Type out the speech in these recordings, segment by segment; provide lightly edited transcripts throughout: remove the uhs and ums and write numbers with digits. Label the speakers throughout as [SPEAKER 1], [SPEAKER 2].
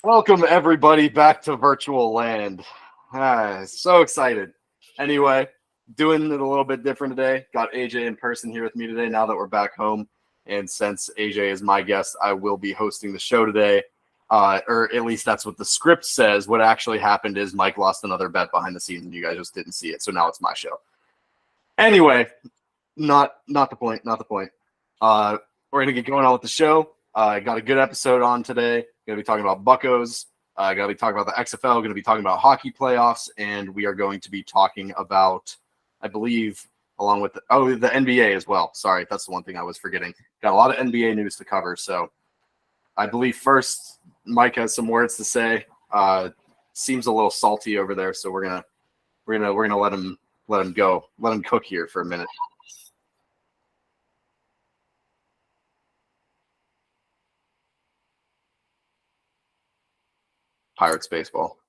[SPEAKER 1] Welcome, everybody, back to virtual land. So excited. Anyway, doing it a little bit different today. Got AJ in person here with me today now that we're back home. And since AJ is my guest, I will be hosting the show today. Or at least that's what the script says. What actually happened is Mike lost another bet behind the scenes and you guys just didn't see it. So now it's my show. Anyway, not the point. We're going to get going on with the show. Got a good episode on today. Going to be talking about Buccos. Going to be talking about the XFL. Going to be talking about hockey playoffs. And we are going to be talking about, I believe, along with the NBA as well. Sorry, that's the one thing I was forgetting. Got a lot of NBA news to cover. So I believe first Mike has some words to say. Seems a little salty over there, so we're gonna let him go. Let him cook here for a minute. Pirates baseball.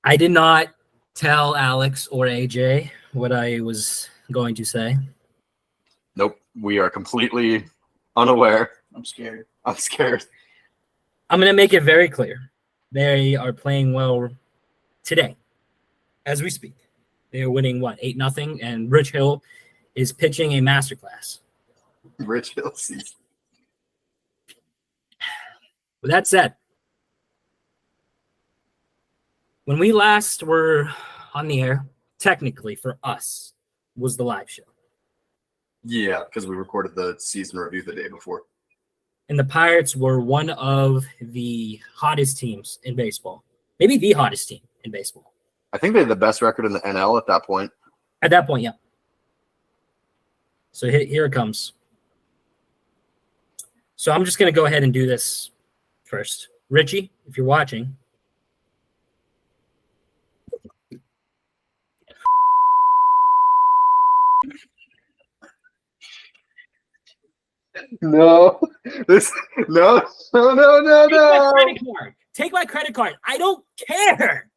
[SPEAKER 2] I did not tell Alex or AJ what I was going to say.
[SPEAKER 1] Nope. We are completely unaware.
[SPEAKER 3] I'm scared.
[SPEAKER 1] I'm
[SPEAKER 2] going to make it very clear. They are playing well today as we speak. They are winning, 8-0, and Rich Hill is pitching a masterclass.
[SPEAKER 1] Rich Hill season.
[SPEAKER 2] With that said, when we last were on the air, technically for us, was the live show.
[SPEAKER 1] Yeah, because we recorded the season review the day before.
[SPEAKER 2] And the Pirates were one of the hottest teams in baseball. Maybe the hottest team in baseball.
[SPEAKER 1] I think they had the best record in the NL at that point.
[SPEAKER 2] At that point, yeah. So here it comes. So I'm just going to go ahead and do this first. Richie, if you're watching.
[SPEAKER 1] No. No.
[SPEAKER 2] Take my credit card. I don't care.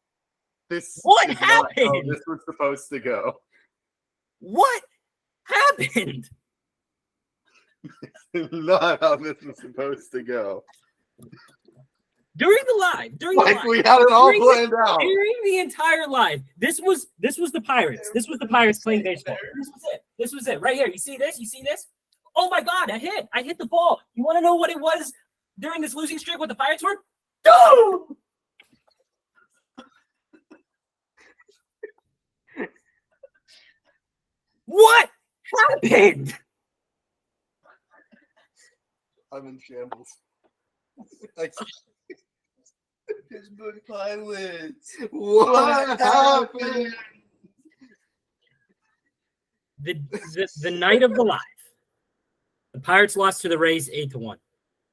[SPEAKER 1] What
[SPEAKER 2] happened?
[SPEAKER 1] How this was supposed to go.
[SPEAKER 2] What happened?
[SPEAKER 1] Not how this was supposed to go.
[SPEAKER 2] During the live,
[SPEAKER 1] we had it all planned out.
[SPEAKER 2] During the entire live, this was the Pirates. This was the Pirates playing baseball. This was it right here. You see this? Oh my God, I hit the ball. You want to know what it was during this losing streak? What the Pirates were? Go! What happened?
[SPEAKER 1] I'm in shambles. Pittsburgh Pirates. What happened?
[SPEAKER 2] The night of the live, the Pirates lost to the Rays 8-1.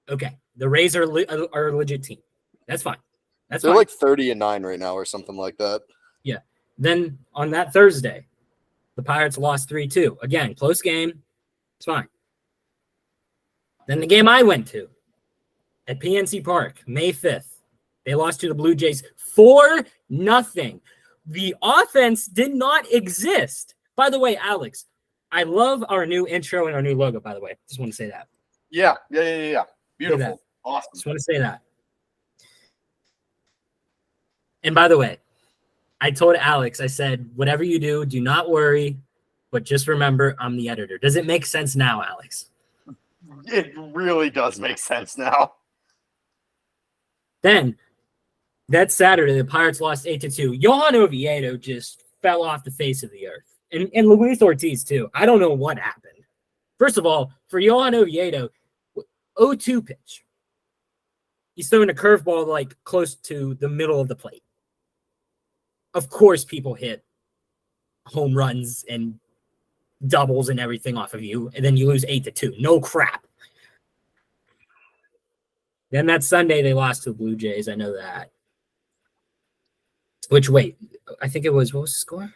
[SPEAKER 2] Okay, the Rays are a legit team. That's fine.
[SPEAKER 1] They're fine. Like 30-9 right now, or something like that.
[SPEAKER 2] Yeah. Then on that Thursday, the Pirates lost 3-2. Again, close game. It's fine. Then the game I went to at PNC Park, May 5th, they lost to the Blue Jays 4-0. The offense did not exist. By the way, Alex, I love our new intro and our new logo, by the way. Just want to say that.
[SPEAKER 1] Yeah. Beautiful. Awesome.
[SPEAKER 2] Just want to say that. And by the way, I told Alex, I said, whatever you do, do not worry, but just remember I'm the editor. Does it make sense now, Alex?
[SPEAKER 1] It really does make sense now.
[SPEAKER 2] Then, that Saturday, the Pirates lost 8-2. Johan Oviedo just fell off the face of the earth. And Luis Ortiz, too. I don't know what happened. First of all, for Johan Oviedo, 0-2 pitch. He's throwing a curveball like close to the middle of the plate. Of course, people hit home runs and doubles and everything off of you, and then you lose 8-2. No crap. Then that Sunday, they lost to the Blue Jays. I know that. Which, wait, I think it was, what was the score?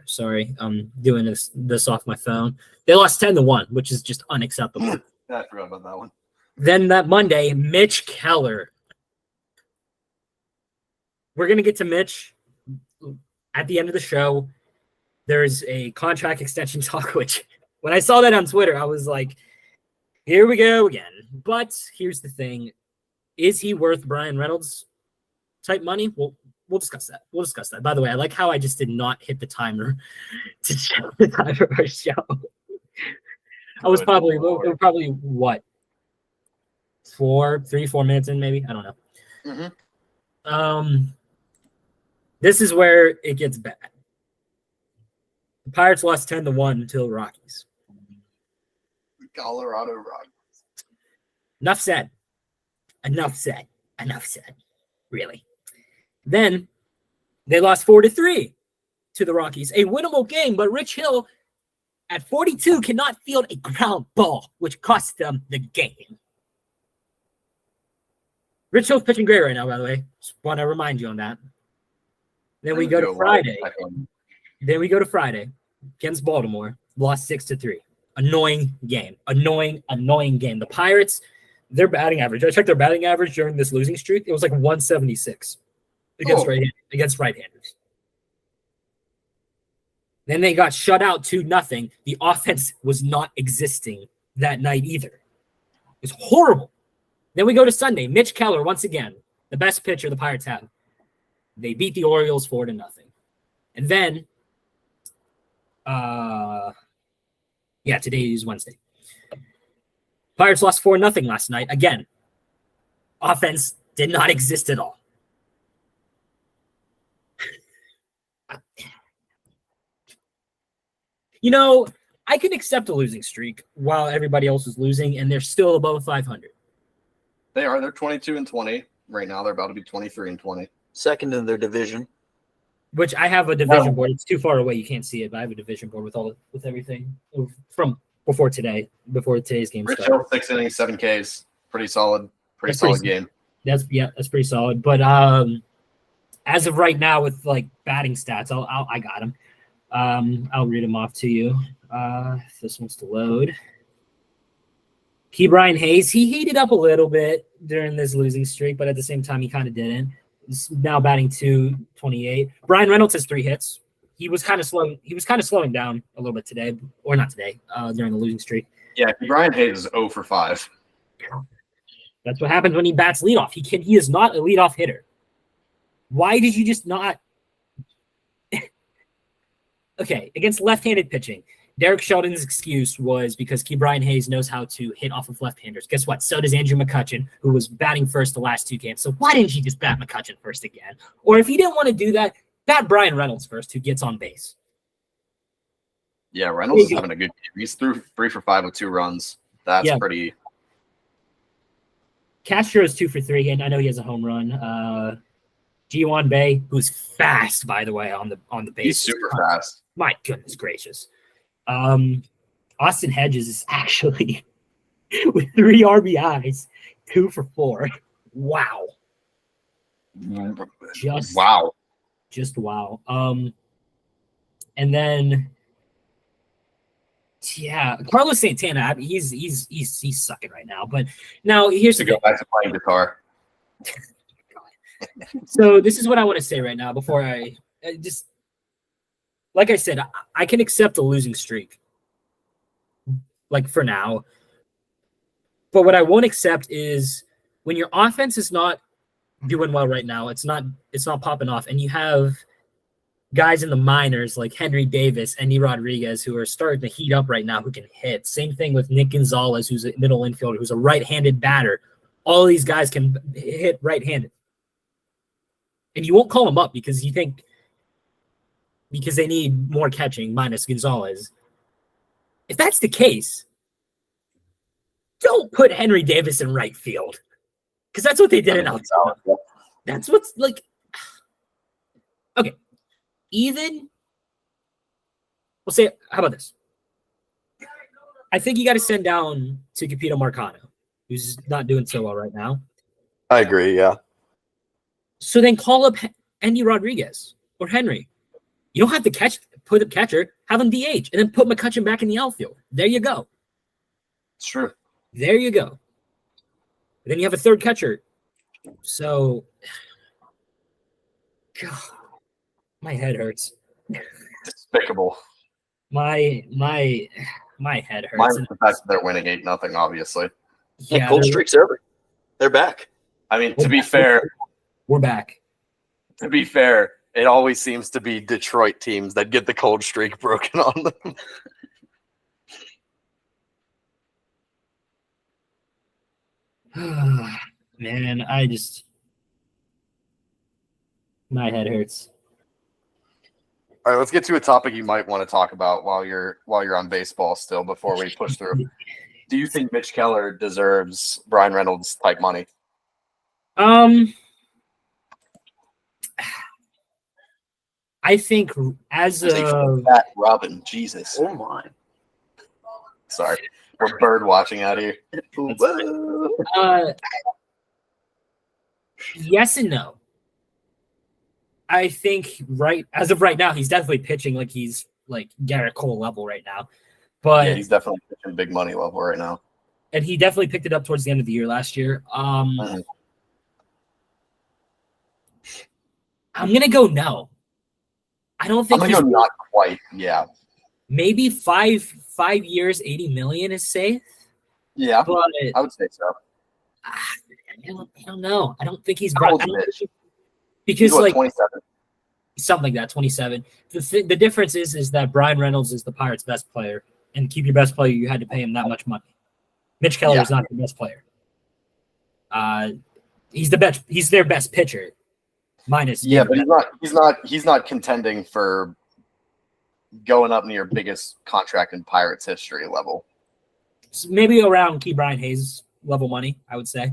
[SPEAKER 2] Sorry, I'm doing this off my phone. They lost 10-1, which is just unacceptable.
[SPEAKER 1] I forgot about that one.
[SPEAKER 2] Then that Monday, Mitch Keller. We're going to get to Mitch at the end of the show. There's a contract extension talk, which when I saw that on Twitter, I was like, here we go again. But here's the thing. Is he worth Brian Reynolds type money? We'll discuss that. We'll discuss that. By the way, I like how I just did not hit the timer to check the time of our show. I was probably what 4 minutes in, maybe. I don't know.
[SPEAKER 1] Mm-hmm.
[SPEAKER 2] This is where it gets bad. The Pirates lost 10-1 to the Rockies.
[SPEAKER 1] Colorado Rockies.
[SPEAKER 2] Enough said. Really. Then they lost 4-3 to the Rockies. A winnable game, but Rich Hill at 42 cannot field a ground ball, which cost them the game. Rich Hill's pitching great right now, by the way. Just want to remind you on that. Then we go to Friday. Against Baltimore. Lost 6-3. Annoying game. Annoying game. The Pirates, their batting average. I checked their batting average during this losing streak. It was like 176 against right-handers. Then they got shut out 2-0. The offense was not existing that night either. It was horrible. Then we go to Sunday. Mitch Keller, once again, the best pitcher the Pirates have. They beat the Orioles 4-0. And then, today is Wednesday. Pirates lost 4-0 last night. Again, offense did not exist at all. You know, I can accept a losing streak while everybody else is losing, and they're still above 500.
[SPEAKER 1] They are. They're 22-20 right now. They're about to be 23-20.
[SPEAKER 3] Second in their division.
[SPEAKER 2] Which I have a division board. It's too far away. You can't see it, but I have a division board with everything from before today's game
[SPEAKER 1] Rich
[SPEAKER 2] started.
[SPEAKER 1] Hill, 6 innings, 7 Ks. Pretty solid. Pretty solid game.
[SPEAKER 2] That's pretty solid. But as of right now, with like batting stats, I got him. I'll read them off to you. If this wants to load. Brian Hayes, he heated up a little bit during this losing streak, but at the same time, he kind of didn't. He's now batting .228. Brian Reynolds has 3 hits. He was kind of slowing down a little bit today, or not today, during the losing streak.
[SPEAKER 1] Yeah, Brian Hayes is 0 for 5.
[SPEAKER 2] That's what happens when he bats leadoff. He is not a leadoff hitter. Why did you just not? Okay, against left-handed pitching, Derek Sheldon's excuse was because Brian Hayes knows how to hit off of left-handers. Guess what? So does Andrew McCutchen, who was batting first the last 2 games. So why didn't you just bat McCutchen first again? Or if you didn't want to do that, bat Brian Reynolds first, who gets on base.
[SPEAKER 1] Yeah, Reynolds is having a good game. He's through 3 for 5 with 2 runs. That's pretty.
[SPEAKER 2] Castro is 2 for 3, and I know he has a home run. G1 Bay, who's fast, by the way, on the base.
[SPEAKER 1] He's super fast.
[SPEAKER 2] My goodness gracious. Austin Hedges is actually with 3 RBIs, 2 for 4. Wow. Just wow. And then Carlos Santana, he's sucking right now. But now here's the
[SPEAKER 1] go back to playing guitar.
[SPEAKER 2] So this is what I want to say right now before I just, like I said, I can accept a losing streak, like for now. But what I won't accept is when your offense is not doing well right now, it's not popping off, and you have guys in the minors like Henry Davis, Andy Rodriguez, who are starting to heat up right now, who can hit. Same thing with Nick Gonzalez, who's a middle infielder, who's a right-handed batter. All these guys can hit right-handed. And you won't call them up because you think because they need more catching minus Gonzalez. If that's the case, don't put Henry Davis in right field because that's what they did in Altoona. That's what's like. Okay. Even we'll say, how about this? I think you got to send down to Capito Marcano, who's not doing so well right now.
[SPEAKER 3] I agree, yeah.
[SPEAKER 2] So then call up Andy Rodriguez or Henry. You don't have to put a catcher, have him DH, and then put McCutchen back in the outfield. There you go.
[SPEAKER 1] It's true.
[SPEAKER 2] There you go. And then you have a third catcher. So, God, my head hurts.
[SPEAKER 1] Despicable.
[SPEAKER 2] My head hurts.
[SPEAKER 1] Mine's the fact that they're winning 8-0, obviously.
[SPEAKER 3] Yeah, cold streak's over. They're back.
[SPEAKER 1] I mean, to be fair,
[SPEAKER 2] we're back.
[SPEAKER 1] To be fair, it always seems to be Detroit teams that get the cold streak broken on them.
[SPEAKER 2] Man, my head hurts.
[SPEAKER 1] All right, let's get to a topic you might want to talk about while you're on baseball still before we push through. Do you think Mitch Keller deserves Brian Reynolds type money?
[SPEAKER 2] I think as of
[SPEAKER 1] Fat Robin, Jesus.
[SPEAKER 3] Oh my.
[SPEAKER 1] Sorry, we're bird watching out here.
[SPEAKER 2] Yes and no. I think as of right now, he's definitely pitching like he's like Garrett Cole level right now. But
[SPEAKER 1] yeah, he's definitely pitching big money level right now.
[SPEAKER 2] And he definitely picked it up towards the end of the year last year. I'm gonna go no. I don't think
[SPEAKER 1] I'm gonna go not quite. Yeah,
[SPEAKER 2] maybe 5 years, 80 million is safe.
[SPEAKER 1] Yeah,
[SPEAKER 2] but
[SPEAKER 1] I would say so.
[SPEAKER 2] I don't know. I don't think he's
[SPEAKER 1] How old is Mitch?
[SPEAKER 2] Because
[SPEAKER 1] He's what,
[SPEAKER 2] like
[SPEAKER 1] 27.
[SPEAKER 2] something like that, 27. The difference is that Brian Reynolds is the Pirates' best player, and to keep your best player, you had to pay him that much money. Mitch Keller is not the best player. He's the best. He's their best pitcher. Minus.
[SPEAKER 1] Yeah, but he's not contending for going up near biggest contract in Pirates history level.
[SPEAKER 2] Maybe around Key Brian Hayes level money, I would say.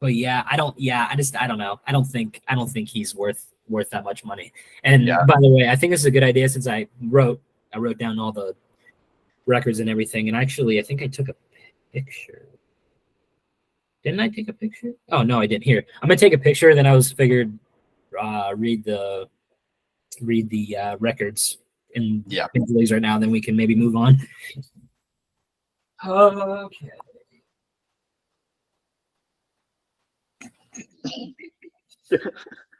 [SPEAKER 2] But yeah, I don't know. I don't think he's worth that much money. And by the way, I think this is a good idea since I wrote down all the records and everything. And actually, I think I took a picture. Didn't I take a picture? Oh no, I didn't. Here, I'm gonna take a picture. Then I was figured read the records in the leagues right now. Then we can maybe move on. Okay.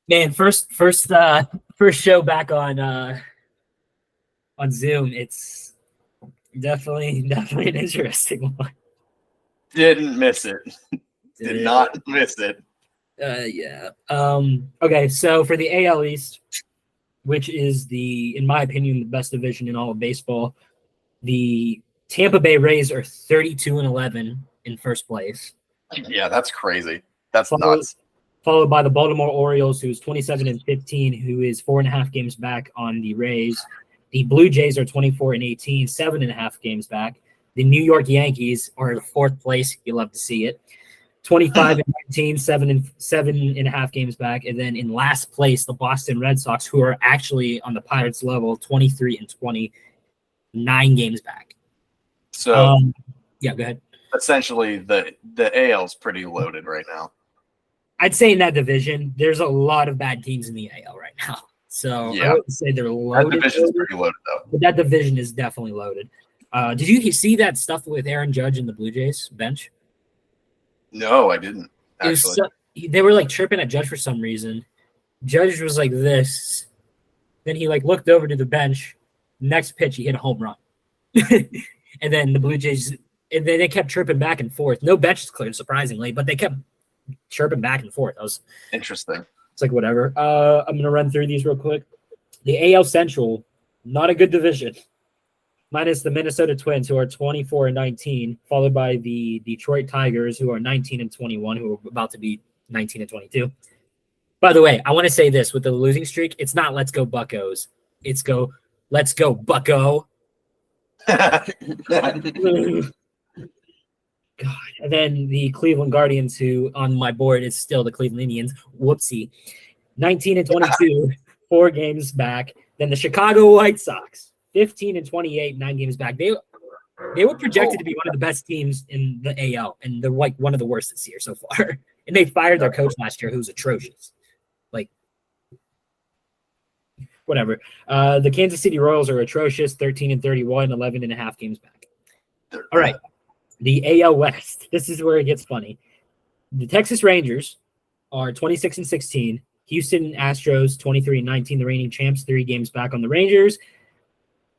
[SPEAKER 2] Man, first show back on Zoom. It's definitely an interesting one.
[SPEAKER 1] Didn't miss it. Did not miss it.
[SPEAKER 2] Yeah. Okay, so for the AL East, which is in my opinion, the best division in all of baseball, the Tampa Bay Rays are 32-11 in first place.
[SPEAKER 1] Yeah, that's crazy. That's nuts.
[SPEAKER 2] Followed by the Baltimore Orioles, who's 27-15, who is 4.5 games back on the Rays. The Blue Jays are 24-18, 7.5 games back. The New York Yankees are in fourth place. You love to see it. 25-19, 7.5 games back. And then in last place, the Boston Red Sox, who are actually on the Pirates level, 23-20, 9 games back.
[SPEAKER 1] So,
[SPEAKER 2] yeah, go ahead.
[SPEAKER 1] Essentially, the AL is pretty loaded right now.
[SPEAKER 2] I'd say in that division, there's a lot of bad teams in the AL right now. So I wouldn't say they're loaded.
[SPEAKER 1] That division is pretty loaded, though.
[SPEAKER 2] But that division is definitely loaded. Did you see that stuff with Aaron Judge and the Blue Jays bench?
[SPEAKER 1] No, I didn't, actually.
[SPEAKER 2] They were, like, tripping at Judge for some reason. Judge was like this. Then he, like, looked over to the bench. Next pitch, he hit a home run. And then the Blue Jays – and they kept tripping back and forth. No bench is cleared, surprisingly, but they kept – chirping back and forth. That was
[SPEAKER 1] interesting.
[SPEAKER 2] It's like whatever. I'm gonna run through these real quick. The AL Central, not a good division. Minus the Minnesota Twins, who are 24-19, followed by the Detroit Tigers, who are 19-21, who are about to be 19-22. By the way, I want to say this with the losing streak, it's not let's go Buccos. It's let's go Bucco. God. And then the Cleveland Guardians, who on my board is still the Cleveland Indians. Whoopsie. 19-22, 4 games back. Then the Chicago White Sox, 15-28, 9 games back. They were projected to be one of the best teams in the AL, and they're like one of the worst this year so far. And they fired their coach last year, who was atrocious. Like, whatever. The Kansas City Royals are atrocious, 13-31, 11.5 games back. All right. The AL West. This is where it gets funny. The Texas Rangers are 26-16. Houston Astros 23-19, the reigning champs, 3 games back on the Rangers.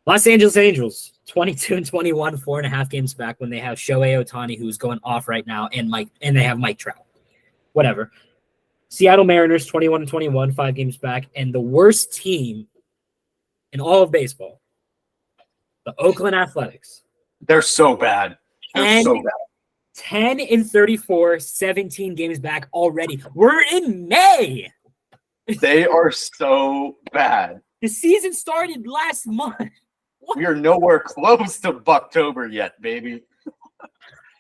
[SPEAKER 2] Los Angeles Angels, 22-21, 4.5 games back when they have Shohei Ohtani, who's going off right now, and they have Mike Trout. Whatever. Seattle Mariners, 21-21, 5 games back, and the worst team in all of baseball, the Oakland Athletics.
[SPEAKER 1] They're so bad. They're so bad.
[SPEAKER 2] 10-34, 17 games back already. We're in May.
[SPEAKER 1] They are so bad.
[SPEAKER 2] The season started last month. What?
[SPEAKER 1] We are nowhere close to Bucktober yet, baby.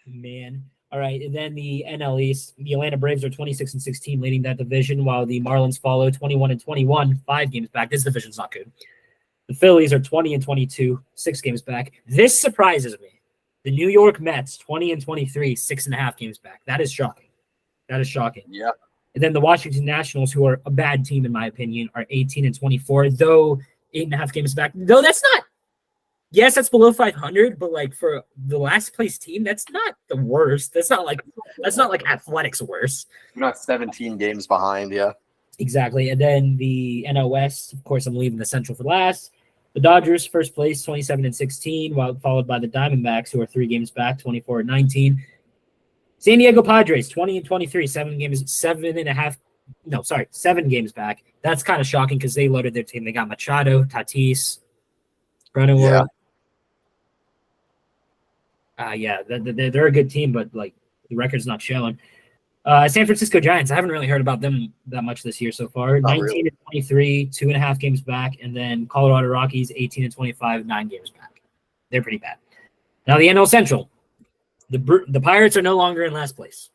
[SPEAKER 2] Man. All right, and then the NL East, the Atlanta Braves are 26-16, leading that division, while the Marlins follow 21-21, 5 games back. This division's not good. The Phillies are 20-22, 6 games back. This surprises me. The New York Mets, 20-23, 6.5 games back. That is shocking.
[SPEAKER 1] Yeah.
[SPEAKER 2] And then the Washington Nationals, who are a bad team in my opinion, are 18-24, though 8.5 games back. Though that's not. Yes, that's below 500, but like for the last place team, that's not the worst. That's not like Athletics worse.
[SPEAKER 1] We're not 17 games behind, yeah.
[SPEAKER 2] Exactly. And then the NL West, of course, I'm leaving the Central for last. The Dodgers, first place, 27-16, while followed by the Diamondbacks, who are 3 games back, 24-19. San Diego Padres, 20-23, 7 games back. That's kind of shocking because they loaded their team. They got Machado, Tatis, Cronenworth. They're a good team, but like the record's not showing. San Francisco Giants, I haven't really heard about them that much this year so far. 19-23, 2.5 games back, and then Colorado Rockies, 18-25, 9 games back. They're pretty bad. Now the NL Central, the Pirates are no longer in last place,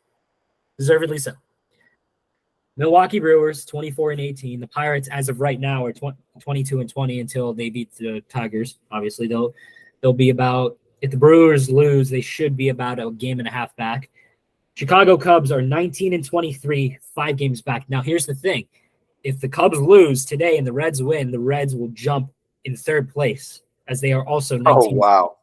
[SPEAKER 2] deservedly so. Milwaukee Brewers, 24-18. The Pirates, as of right now, are 22-20 until they beat the Tigers. Obviously, they'll be about. If the Brewers lose, they should be about a game and a half back. Chicago Cubs are 19-23, 5 games back. Now, here's the thing. If the Cubs lose today and the Reds win, the Reds will jump in third place as they are also 19.
[SPEAKER 3] Oh, wow.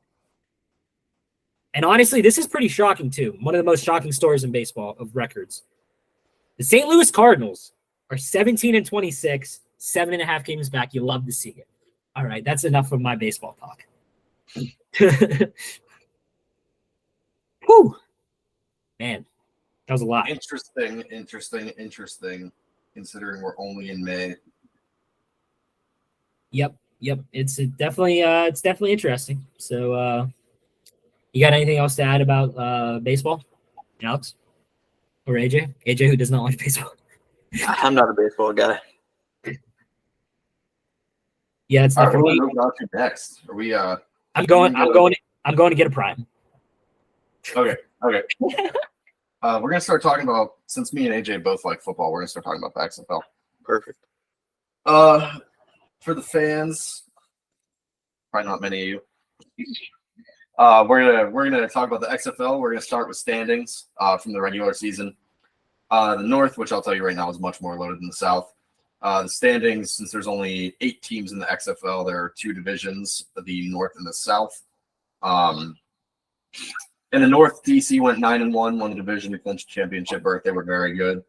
[SPEAKER 2] And honestly, this is pretty shocking, too. One of the most shocking stories in baseball of records. The St. Louis Cardinals are 17-26, 7.5 games back. You love to see it. All right, that's enough of my baseball talk. Whew. Man, that was a lot.
[SPEAKER 1] Interesting. Considering we're only in May.
[SPEAKER 2] Yep. It's definitely interesting. So, you got anything else to add about baseball, Alex, or AJ? AJ, who does not like baseball.
[SPEAKER 3] I'm not a baseball guy.
[SPEAKER 2] Yeah, it's not for me.
[SPEAKER 1] Next, are we?
[SPEAKER 2] I'm going to get a prime.
[SPEAKER 1] Okay. We're gonna start talking about, since me and AJ both like football, we're gonna start talking about the XFL.
[SPEAKER 3] Perfect.
[SPEAKER 1] For the fans, probably not many of you. We're gonna talk about the XFL. We're gonna start with standings from the regular season. The North, which I'll tell you right now, is much more loaded than the South. The standings, since there's only 8 teams in the XFL, there are 2 divisions, the North and the South. In the North, DC went 9-1, won the division, clinched championship berth. They were very good,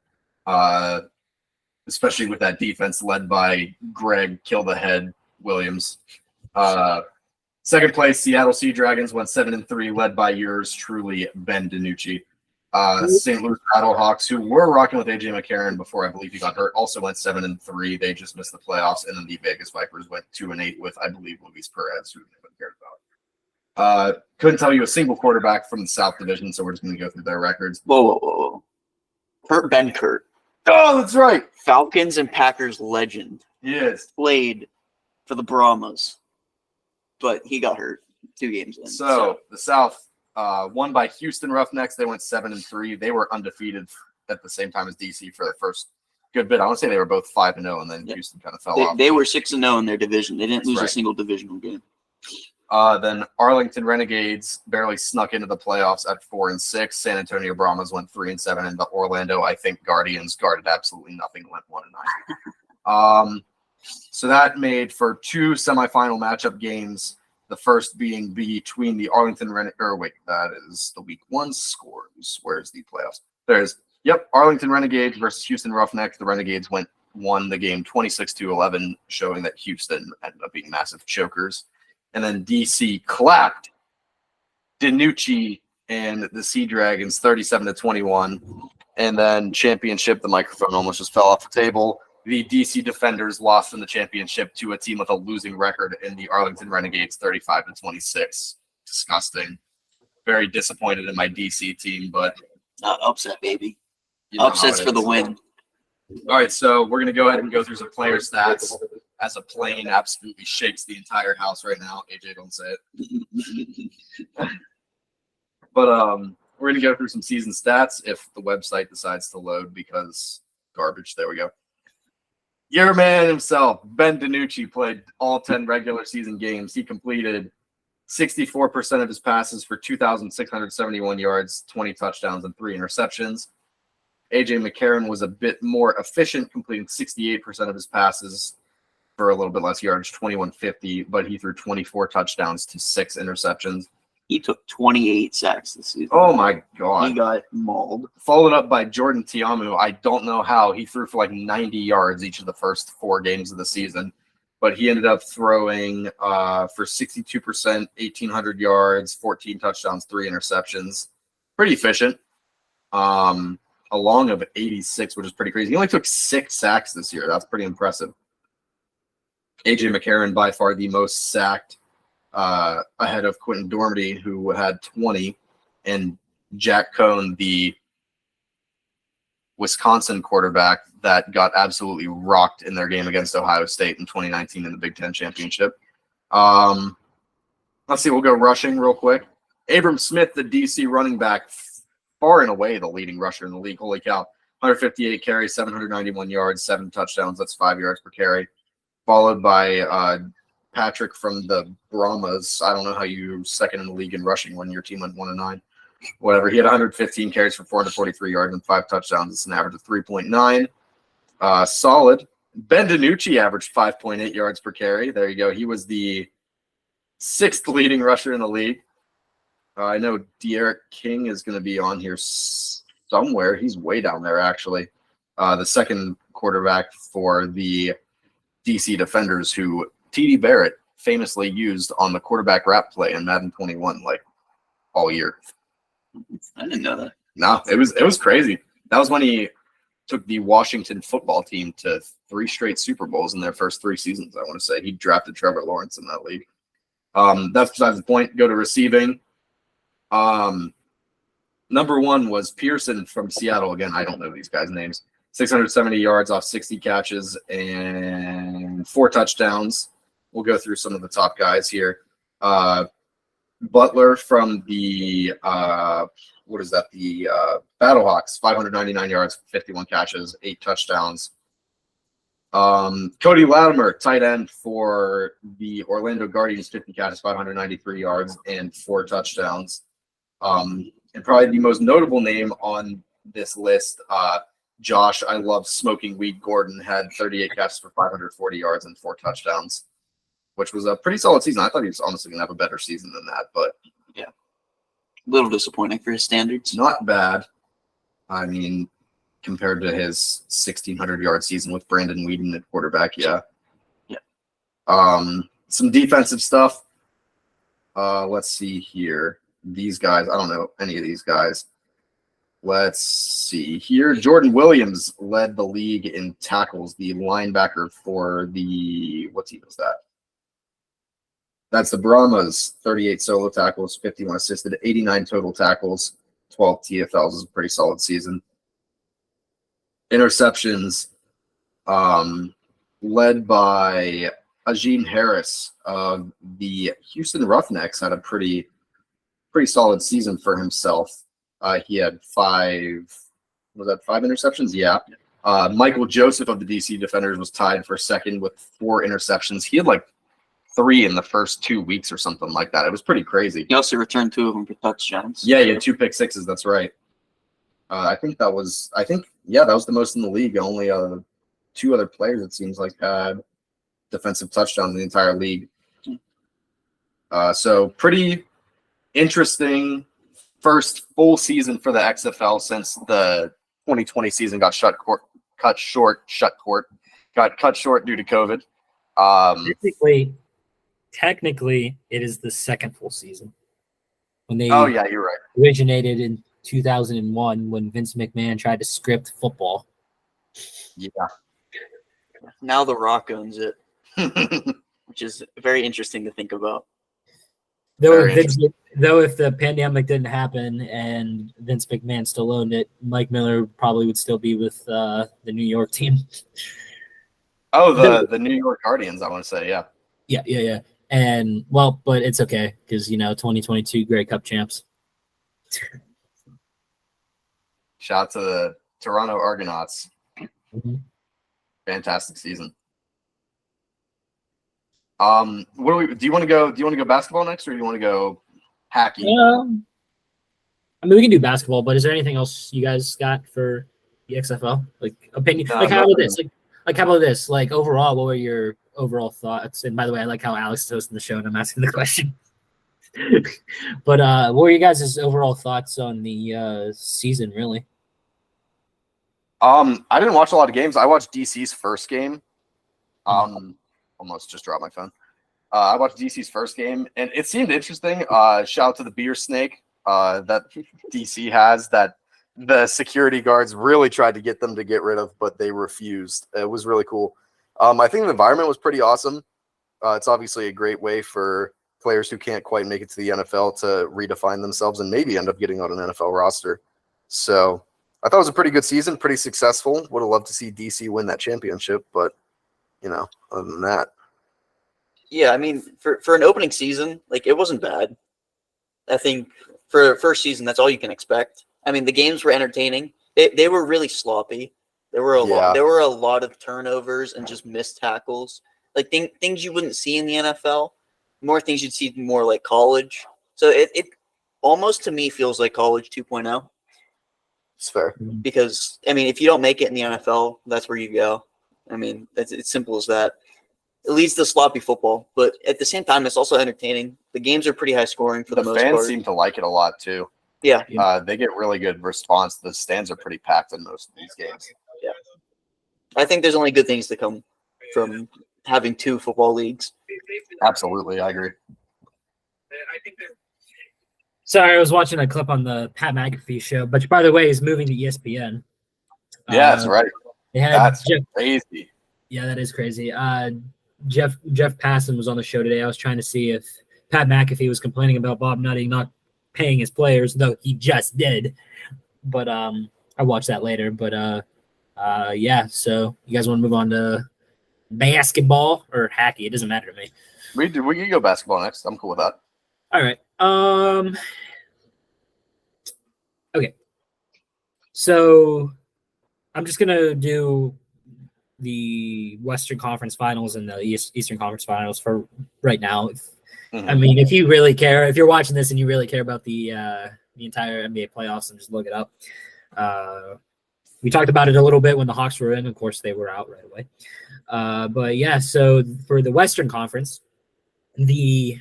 [SPEAKER 1] especially with that defense led by Greg Kill-the-Head Williams. Second place, Seattle Sea Dragons went 7-3, led by yours truly, Ben DiNucci. St. Louis Battlehawks, who were rocking with AJ McCarron before I believe he got hurt, also went 7-3. They just missed the playoffs, and then the Vegas Vipers went 2-8 with, I believe, Luis Perez, who no one cared about. Couldn't tell you a single quarterback from the South Division, so we're just going to go through their records.
[SPEAKER 3] Whoa. Kurt Benkert.
[SPEAKER 1] Oh, that's right.
[SPEAKER 3] Falcons and Packers legend.
[SPEAKER 1] Yes.
[SPEAKER 3] Played for the Brahmas, but he got hurt 2 games in.
[SPEAKER 1] So the South won by Houston Roughnecks. They went 7-3. They were undefeated at the same time as DC for the first good bit. I want to say they were both 5-0, and then Houston kind of fell off.
[SPEAKER 3] They were 6-0 in their division. They didn't lose a single divisional game.
[SPEAKER 1] Then Arlington Renegades barely snuck into the playoffs at 4-6. San Antonio Brahmas went 3-7, and the Orlando, I think, Guardians guarded absolutely nothing, went 1-9. So that made for 2 semifinal matchup games. The first being between the Arlington that is the week 1 scores. Where's the playoffs? Arlington Renegades versus Houston Roughnecks. The Renegades won the game 26-11, showing that Houston ended up being massive chokers. and then DC clapped DiNucci and the Sea Dragons 37-21. And then championship, the microphone almost just fell off the table. The DC Defenders lost in the championship to a team with a losing record in the Arlington Renegades 35-26. Disgusting. Very disappointed in my DC team, but
[SPEAKER 3] upset, baby.
[SPEAKER 1] you know
[SPEAKER 3] Upsets
[SPEAKER 1] how it
[SPEAKER 3] for the
[SPEAKER 1] is.
[SPEAKER 3] win.
[SPEAKER 1] All right, so we're going to go ahead and go through some player stats as a plane absolutely shakes the entire house right now. AJ, don't say it. But we're going to go through some season stats if the website decides to load because garbage. There we go. Your man himself, Ben DiNucci, played all 10 regular season games. He completed 64% of his passes for 2,671 yards, 20 touchdowns, and 3 interceptions. AJ McCarron was a bit more efficient, completing 68% of his passes for a little bit less yardage, 2,150, but he threw 24 touchdowns to 6 interceptions.
[SPEAKER 3] He took 28 sacks this season.
[SPEAKER 1] Oh, my God.
[SPEAKER 3] He got mauled.
[SPEAKER 1] Followed up by Jordan Tiamu. I don't know how. He threw for like 90 yards each of the first 4 games of the season. But he ended up throwing for 62%, 1,800 yards, 14 touchdowns, 3 interceptions. Pretty efficient. A long of 86, which is pretty crazy. He only took 6 sacks this year. That's pretty impressive. AJ McCarron, by far the most sacked, ahead of Quentin Dormady, who had 20, and Jack Cohn, the Wisconsin quarterback that got absolutely rocked in their game against Ohio State in 2019 in the Big Ten Championship. Let's see, we'll go rushing real quick. Abram Smith, the DC running back, far and away the leading rusher in the league. Holy cow. 158 carries, 791 yards, 7 touchdowns. That's 5 yards per carry. Followed by Patrick from the Brahmas. I don't know how you second in the league in rushing when your team went 1-9. Whatever. He had 115 carries for 443 yards and 5 touchdowns. It's an average of 3.9. Solid. Ben DiNucci averaged 5.8 yards per carry. There you go. He was the 6th leading rusher in the league. I know De'Aaron King is going to be on here somewhere. He's way down there, actually. The second quarterback for the DC Defenders, who TD Barrett famously used on the quarterback rap play in Madden 21 like all year.
[SPEAKER 3] I didn't know that.
[SPEAKER 1] No, it was crazy. That was when he took the Washington football team to 3 straight Super Bowls in their first 3 seasons, I want to say. He drafted Trevor Lawrence in that league. That's besides the point. Go to receiving. Number 1 was Pearson from Seattle. Again, I don't know these guys' names. 670 yards off 60 catches and 4 touchdowns. We'll go through some of the top guys here. Butler from the Battlehawks, 599 yards, 51 catches, 8 touchdowns. Cody Latimer, tight end for the Orlando Guardians, 50 catches, 593 yards, and 4 touchdowns. And probably the most notable name on this list, Josh, I love smoking weed. Gordon had 38 catches for 540 yards and 4 touchdowns, which was a pretty solid season. I thought he was honestly going to have a better season than that, but
[SPEAKER 3] yeah, a little disappointing for his standards.
[SPEAKER 1] Not bad. I mean, compared to his 1,600-yard season with Brandon Whedon at quarterback, yeah. Some defensive stuff. Let's see here. These guys, I don't know any of these guys. Let's see here. Jordan Williams led the league in tackles, the linebacker for the, what team was that? That's the Brahmas, 38 solo tackles, 51 assisted, 89 total tackles, 12 TFLs. Is a pretty solid season. Interceptions, led by Ajeen Harris of the Houston Roughnecks, had a pretty solid season for himself. He had 5 interceptions? Yeah. Michael Joseph of the DC Defenders was tied for second with 4 interceptions. He had like 3 in the first 2 weeks or something like that. It was pretty crazy.
[SPEAKER 3] He also returned 2 of them for touchdowns.
[SPEAKER 1] Yeah, he had 2 pick sixes. That's right. That was the most in the league. Only 2 other players, it seems like, had defensive touchdowns in the entire league. So pretty interesting first full season for the XFL since the 2020 season got cut short due to COVID.
[SPEAKER 2] technically, it is the second full season. When they
[SPEAKER 1] Oh yeah, you're right.
[SPEAKER 2] originated in 2001 when Vince McMahon tried to script football.
[SPEAKER 1] Yeah.
[SPEAKER 3] Now The Rock owns it, which is very interesting to think about.
[SPEAKER 2] Though if the pandemic didn't happen and Vince McMahon still owned it, Mike Miller probably would still be with the New York team.
[SPEAKER 1] Oh, the New York Guardians, I want to say, yeah.
[SPEAKER 2] Yeah. And well, but it's okay because 2022 Grey Cup champs.
[SPEAKER 1] Shout out to the Toronto Argonauts.
[SPEAKER 2] Mm-hmm.
[SPEAKER 1] Fantastic season. Do you want to go basketball next, or do you want to go hockey?
[SPEAKER 2] I mean, we can do basketball, but is there anything else you guys got for the XFL? Like opinion?
[SPEAKER 1] No,
[SPEAKER 2] like how about this? Like how about this? Like overall, what were your overall thoughts? And by the way, I like how Alex is hosting the show and I'm asking the question. But what were you guys' overall thoughts on the season, really?
[SPEAKER 1] I didn't watch a lot of games. I watched DC's first game. Almost just dropped my phone. I watched DC's first game, and it seemed interesting. Shout out to the beer snake that DC has that the security guards really tried to get them to get rid of, but they refused. It was really cool. I think the environment was pretty awesome. It's obviously a great way for players who can't quite make it to the NFL to redefine themselves and maybe end up getting on an NFL roster. So I thought it was a pretty good season, pretty successful. Would have loved to see DC win that championship, but other than that.
[SPEAKER 3] Yeah, I mean, for an opening season, like it wasn't bad. I think for a first season, that's all you can expect. I mean, the games were entertaining. They were really sloppy. There were a lot of turnovers and just missed tackles. Like things you wouldn't see in the NFL. More things you'd see more like college. So it almost to me feels like college 2.0.
[SPEAKER 1] It's fair.
[SPEAKER 3] Because I mean, if you don't make it in the NFL, that's where you go. I mean, it's simple as that. It leads to sloppy football, but at the same time, it's also entertaining. The games are pretty high scoring for the most part.
[SPEAKER 1] The fans seem to like it a lot too.
[SPEAKER 3] Yeah.
[SPEAKER 1] They get really good response. The stands are pretty packed in most of these games.
[SPEAKER 3] Yeah. I think there's only good things to come from having two football leagues.
[SPEAKER 1] Absolutely, I agree.
[SPEAKER 2] Sorry, I was watching a clip on the Pat McAfee show, but by the way, he's moving to ESPN.
[SPEAKER 1] Yeah, that's right. That's crazy.
[SPEAKER 2] Yeah, that is crazy. Jeff Passan was on the show today. I was trying to see if Pat McAfee was complaining about Bob Nutting not paying his players, though he just did. But I watched that later. But yeah, so you guys want to move on to basketball or hockey? It doesn't matter to me.
[SPEAKER 1] We can go basketball next. I'm cool with that.
[SPEAKER 2] All right. Okay. So I'm just gonna do the Western Conference Finals and the Eastern Conference Finals for right now. I mean, if you really care, if you're watching this and you really care about the entire NBA playoffs, then just look it up. We talked about it a little bit when the Hawks were in. Of course, they were out right away. But yeah, so for the Western Conference, the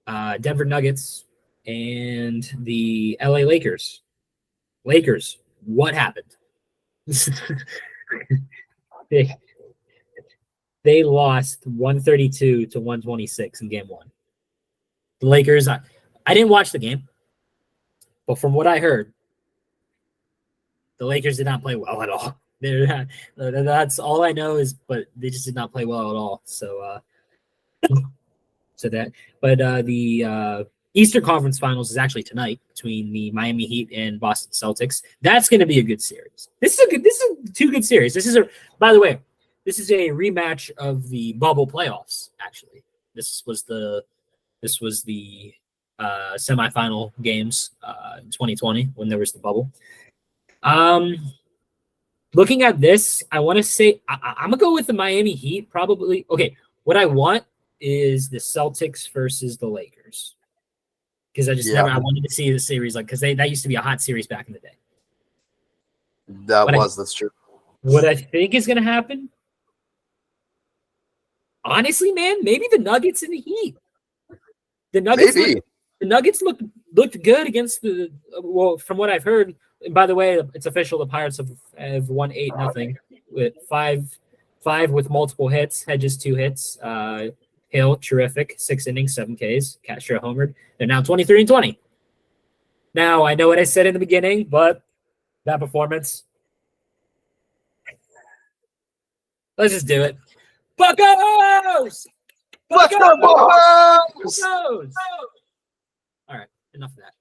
[SPEAKER 2] Denver Nuggets and the LA Lakers. Lakers, what happened? They lost 132 to 126 in game one. The Lakers, I didn't watch the game, but from what I heard, the Lakers did not play well at all. That's all I know but they just did not play well at all. So that. But the Eastern Conference Finals is actually tonight between the Miami Heat and Boston Celtics. That's going to be a good series. This is two good series. By the way, this is a rematch of the bubble playoffs. Actually, this was the semifinal games in 2020 when there was the bubble. Looking at this, I want to say I'm gonna go with the Miami Heat. Probably. Okay, what I want is the Celtics versus the Lakers. Because I wanted to see the series because that used to be a hot series back in the day.
[SPEAKER 1] That's true.
[SPEAKER 2] What I think is going to happen, honestly, man, maybe the Nuggets and the Heat. The Nuggets looked good against from what I've heard. And by the way, it's official. The Pirates have won 8-0 with five with multiple hits, Hedges 2 hits. Hill, terrific. 6 innings, 7 Ks. Castro homered. They're now 23-20. Now, I know what I said in the beginning, but that performance. Let's just do it. Buccos!
[SPEAKER 1] Let's go, Boros!
[SPEAKER 2] Buccos! All right, enough of that.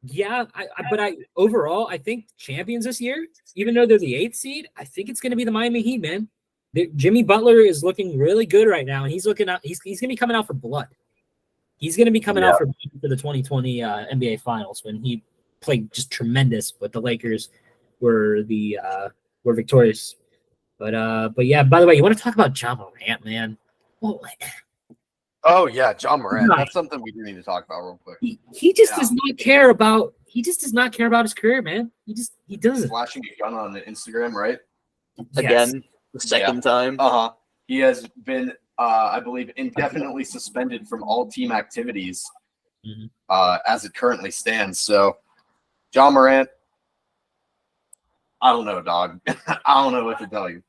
[SPEAKER 2] Yeah, but overall, I think champions this year, even though they're the 8th seed, I think it's going to be the Miami Heat, man. Jimmy Butler is looking really good right now, and he's looking out. He's going to be coming out for blood. He's going to be coming out for the 2020 NBA Finals when he played just tremendous, but the Lakers were victorious. But yeah. By the way, you want to talk about Ja Morant, man? Well,
[SPEAKER 1] Oh yeah, Ja Morant. That's something we do need to talk about real quick.
[SPEAKER 2] He just does not care about. He just does not care about his career, man. He doesn't.
[SPEAKER 1] Flashing a gun on Instagram, right?
[SPEAKER 3] Again, the second time.
[SPEAKER 1] He has been, I believe, indefinitely suspended from all team activities as it currently stands. So, Ja Morant, I don't know, dog. I don't know what to tell you.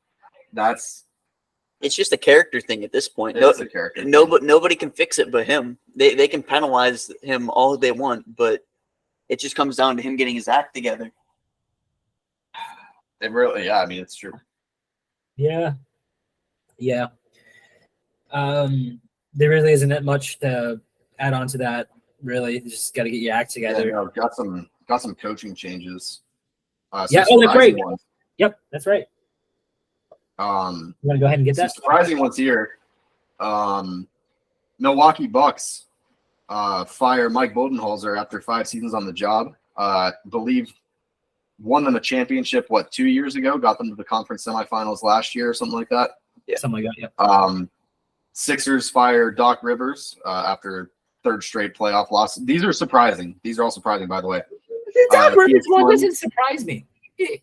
[SPEAKER 3] It's just a character thing at this point.
[SPEAKER 1] It's a character thing.
[SPEAKER 3] Nobody can fix it but him. They can penalize him all they want, but it just comes down to him getting his act together.
[SPEAKER 1] It really, yeah. I mean, it's true.
[SPEAKER 2] Yeah. There really isn't that much to add on to that. Really, you just got to get your act together.
[SPEAKER 1] Yeah, got some coaching changes.
[SPEAKER 2] That's great. Ones. Yep, that's right. You want to go ahead and get that?
[SPEAKER 1] Surprising ones here. Milwaukee Bucks fire Mike Budenholzer after 5 seasons on the job. Believe won them a championship 2 years ago. Got them to the conference semifinals last year or something like that.
[SPEAKER 2] Yeah, something like that. Yeah.
[SPEAKER 1] Sixers fire Doc Rivers after 3rd straight playoff loss. These are surprising. These are all surprising, by the way.
[SPEAKER 2] Doc Rivers one doesn't surprise me.
[SPEAKER 1] The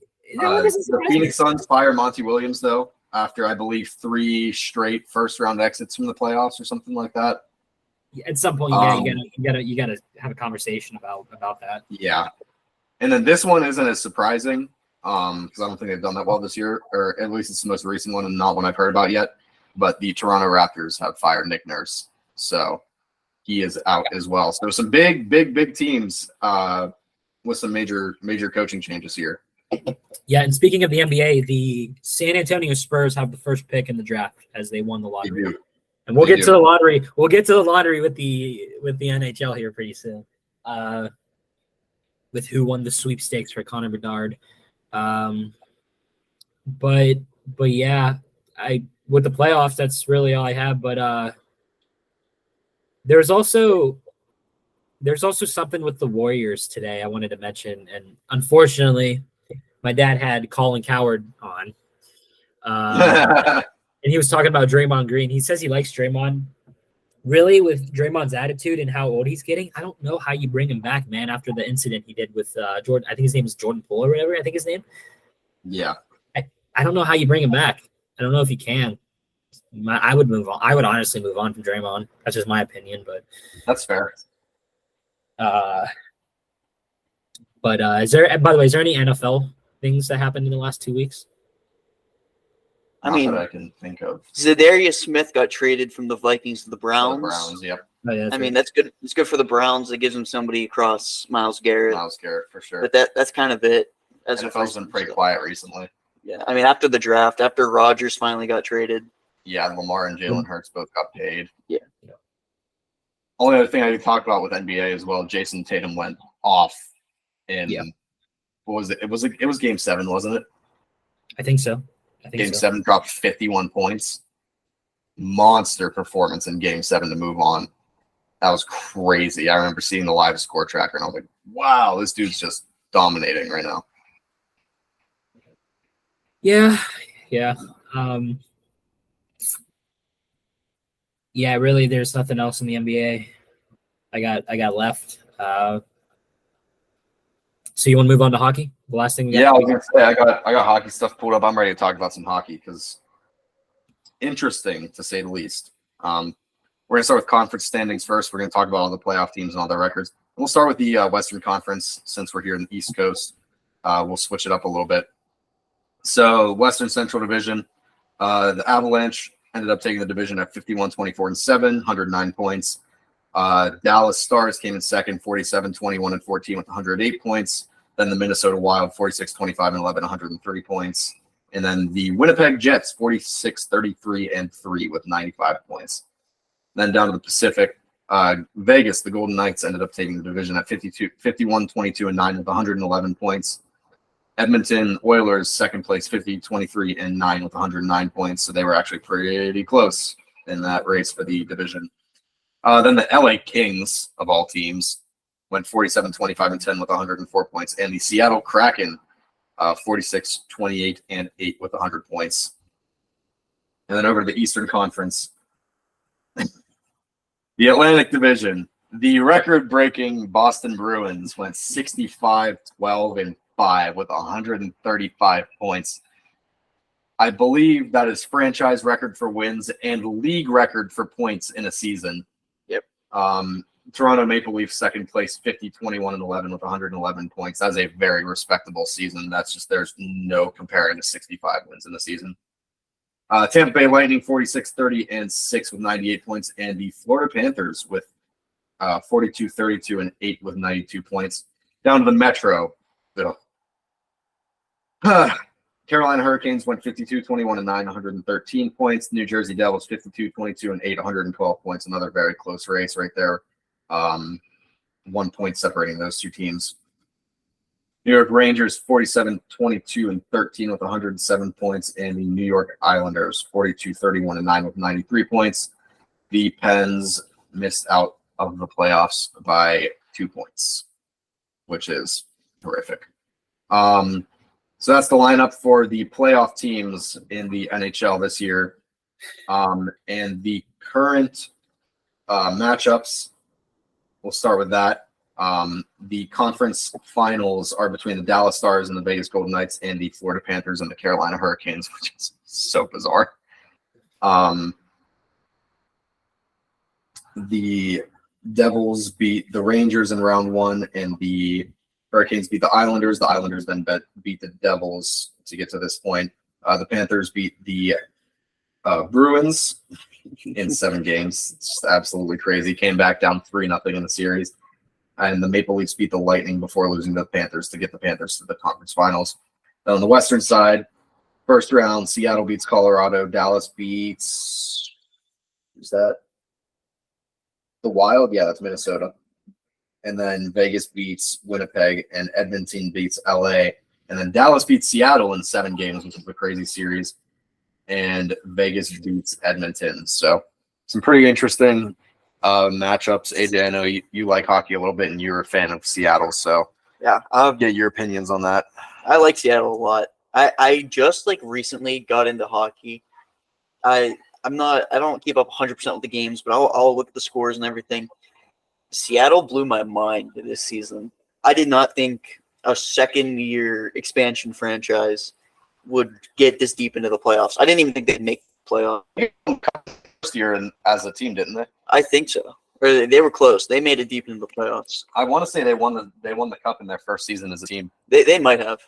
[SPEAKER 1] Phoenix Suns fire Monty Williams, though, after, I believe, 3 straight first-round exits from the playoffs or something like that.
[SPEAKER 2] At some point, you gotta have a conversation about that.
[SPEAKER 1] Yeah. And then this one isn't as surprising because I don't think they've done that well this year, or at least it's the most recent one and not one I've heard about yet. But the Toronto Raptors have fired Nick Nurse. So he is out as well. So some big teams with some major coaching changes here.
[SPEAKER 2] Yeah, and speaking of the NBA, the San Antonio Spurs have the first pick in the draft as they won the lottery. And we'll get to the lottery. We'll get to the lottery with the NHL here pretty soon. With who won the sweepstakes for Connor Bedard. But yeah, with the playoffs, that's really all I have. But there's also something with the Warriors today I wanted to mention, and unfortunately, my dad had Colin Cowherd on, and he was talking about Draymond Green. He says he likes Draymond. Really, with Draymond's attitude and how old he's getting, I don't know how you bring him back, man, after the incident he did with Jordan. I think his name is Jordan Poole or whatever. I think his name. Yeah. I don't know how you bring him back. I don't know if you can. I would move on. I would honestly move on from Draymond. That's just my opinion, but
[SPEAKER 1] that's fair.
[SPEAKER 2] But is there any NFL things that happened in the last 2 weeks?
[SPEAKER 3] I mean,
[SPEAKER 1] that I can think of.
[SPEAKER 3] Zadarius Smith got traded from the Vikings to the Browns.
[SPEAKER 1] Yep.
[SPEAKER 2] Oh, yeah,
[SPEAKER 3] I mean, that's good. It's good for the Browns. It gives them somebody across Myles Garrett.
[SPEAKER 1] Myles Garrett, for sure.
[SPEAKER 3] But that's kind of it.
[SPEAKER 1] NFL's been pretty quiet recently.
[SPEAKER 3] Yeah, I mean, after the draft, after Rodgers finally got traded.
[SPEAKER 1] Yeah, Lamar and Jalen Hurts both got paid.
[SPEAKER 3] Yeah.
[SPEAKER 1] Only other thing I could talk about with NBA as well, Jason Tatum went off in what was it? It was Game 7, wasn't it?
[SPEAKER 2] I think so.
[SPEAKER 1] Game 7 dropped 51 points. Monster performance in Game 7 to move on. That was crazy. I remember seeing the live score tracker, and I was like, wow, this dude's just dominating right now.
[SPEAKER 2] Yeah. Really, there's nothing else in the NBA I got left. So you want to move on to hockey? The last thing we got?
[SPEAKER 1] Yeah, I was gonna say I got hockey stuff pulled up. I'm ready to talk about some hockey because interesting to say the least. We're gonna start with conference standings first. We're gonna talk about all the playoff teams and all their records. And we'll start with the Western Conference since we're here in the East Coast. We'll switch it up a little bit. So Western Central Division, The Avalanche ended up taking the division at 51-24-7, 109 points. Dallas Stars came in second, 47-21-14 with 108 points. Then the Minnesota Wild, 46-25-11, 130 points. And then the Winnipeg Jets, 46-33-3 with 95 points. Then down to the Pacific, Vegas, the Golden Knights ended up taking the division at 51-22-9 with 111 points. Edmonton Oilers, second place, 50-23-9 with 109 points. So they were actually pretty close in that race for the division. Then the LA Kings, of all teams, went 47-25-10 with 104 points. And the Seattle Kraken, 46-28-8 with 100 points. And then over to the Eastern Conference, the Atlantic Division, the record-breaking Boston Bruins went 65-12-5 with 135 points. I believe that is franchise record for wins and league record for points in a season.
[SPEAKER 3] Yep.
[SPEAKER 1] Toronto Maple Leafs second place, 50-21-11 with 111 points. That's a very respectable season. That's just, there's no comparing to 65 wins in a season. Tampa Bay Lightning 46-30-6 with 98 points, and the Florida Panthers with 42-32-8 with 92 points. Down to the Metro, Carolina Hurricanes went 52-21-9, 113 points. New Jersey Devils 52-22-8, 112 points. Another very close race right there. 1 point separating those two teams. New York Rangers 47-22-13 with 107 points, and the New York Islanders 42-31-9 with 93 points. The Pens missed out of the playoffs by 2 points, which is horrific. So that's the lineup for the playoff teams in the NHL this year. And the current matchups, we'll start with that. The conference finals are between the Dallas Stars and the Vegas Golden Knights, and the Florida Panthers and the Carolina Hurricanes, which is so bizarre. The Devils beat the Rangers in round one, and the Hurricanes beat the Islanders. The Islanders then beat the Devils to get to this point. The Panthers beat the Bruins in 7 games. It's just absolutely crazy. Came back down 3-0 in the series. And the Maple Leafs beat the Lightning before losing to the Panthers to get the Panthers to the conference finals. Then on the Western side, first round, Seattle beats Colorado. Dallas beats, who's that? The Wild? Yeah, that's Minnesota. And then Vegas beats Winnipeg, and Edmonton beats LA. And then Dallas beats Seattle in 7 games, which is a crazy series. And Vegas beats Edmonton. So some pretty interesting matchups. AJ, I know you like hockey a little bit, and you're a fan of Seattle. So
[SPEAKER 3] yeah,
[SPEAKER 1] I'll get your opinions on that.
[SPEAKER 3] I like Seattle a lot. I just recently got into hockey. I don't keep up 100% with the games, but I'll look at the scores and everything. Seattle blew my mind this season. I did not think a second-year expansion franchise would get this deep into the playoffs. I didn't even think they'd make the playoffs.
[SPEAKER 1] First year as a team, didn't they?
[SPEAKER 3] I think so. Or they were close. They made it deep into the playoffs.
[SPEAKER 1] I want to say they won the cup in their first season as a team.
[SPEAKER 3] They might have,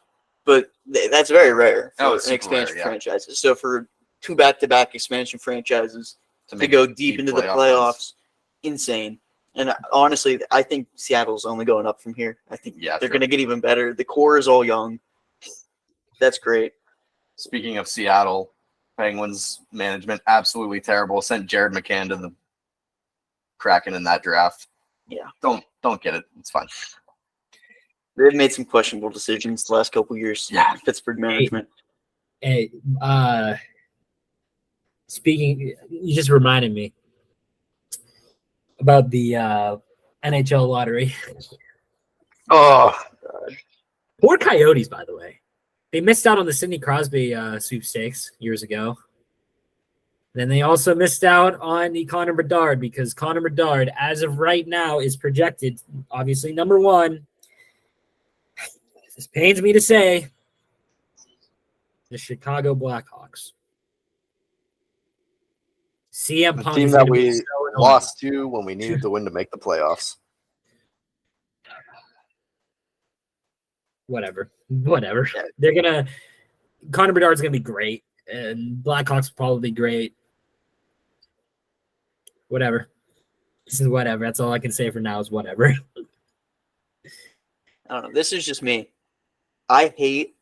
[SPEAKER 3] but that's very rare for
[SPEAKER 1] it's
[SPEAKER 3] an expansion
[SPEAKER 1] rare, yeah.
[SPEAKER 3] franchise. So for 2 back-to-back expansion franchises to go deep into the playoffs, insane. And honestly, I think Seattle's only going up from here. I think they're going to get even better. The core is all young. That's great.
[SPEAKER 1] Speaking of Seattle, Penguins management, absolutely terrible. Sent Jared McCann to the Kraken in that draft.
[SPEAKER 3] Yeah.
[SPEAKER 1] Don't get it. It's fine.
[SPEAKER 3] They've made some questionable decisions the last couple of years.
[SPEAKER 1] Yeah.
[SPEAKER 3] Pittsburgh management.
[SPEAKER 2] Hey, speaking, you just reminded me about the NHL lottery.
[SPEAKER 1] Oh, God.
[SPEAKER 2] Poor Coyotes, by the way. They missed out on the Sidney Crosby sweepstakes years ago. Then they also missed out on the Connor Bedard, because Connor Bedard, as of right now, is projected, obviously, number 1. This pains me to say, the Chicago Blackhawks. CM Punk,
[SPEAKER 1] the team that we lost to when we needed to win to make the playoffs.
[SPEAKER 2] Whatever. They're gonna. Connor Bedard's gonna be great. and Blackhawks will probably be great. Whatever. This is whatever. That's all I can say for now is whatever.
[SPEAKER 3] I don't know. This is just me. I hate